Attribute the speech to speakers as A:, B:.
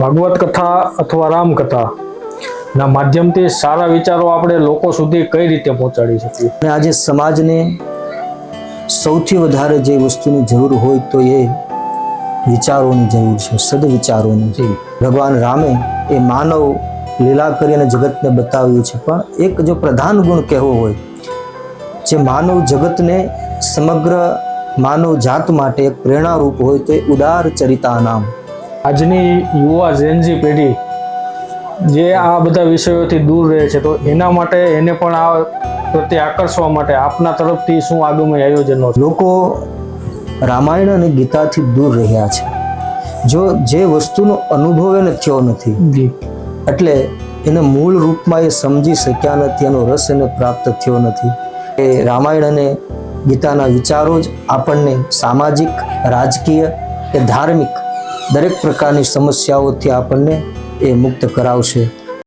A: ભાગવત કથા અથવા રામકથા ના માધ્યમથી સારા વિચારો આપણે લોકો સુધી કઈ રીતે પહોંચાડી શકીએ?
B: અને આજે સમાજને સૌથી વધારે જે વસ્તુની જરૂર હોય તો એ વિચારોની જરૂર છે, સદવિચારોની. ભગવાન રામે એ માનવ લીલા કરી અને જગતને બતાવ્યું છે, પણ એક જો પ્રધાન ગુણ કહેવો હોય, જે માનવ જગતને સમગ્ર માનવ જાત માટે એક પ્રેરણારૂપ હોય તો એ ઉદાર ચરિતા નામ.
A: આજની યુવા ઝેનઝી પેઢી જે આ બધા વિષયોથી દૂર રહે છે, તો એના માટે એને પણ આ પ્રત્યે આકર્ષવા માટે આપના તરફથી શું આગામી આયોજનો છે?
B: લોકો રામાયણ અને ગીતાથી દૂર રહ્યા છે. જો જે વસ્તુનો અનુભવ એને થયો નથી, એટલે એને મૂળ રૂપમાં એ સમજી શક્યા નથી, એનો રસ એને પ્રાપ્ત થયો નથી. એ રામાયણ અને ગીતાના વિચારો જ આપણને સામાજિક, રાજકીય કે ધાર્મિક દરેક પ્રકારની સમસ્યાઓથી આપણને એ મુક્ત કરાવશે.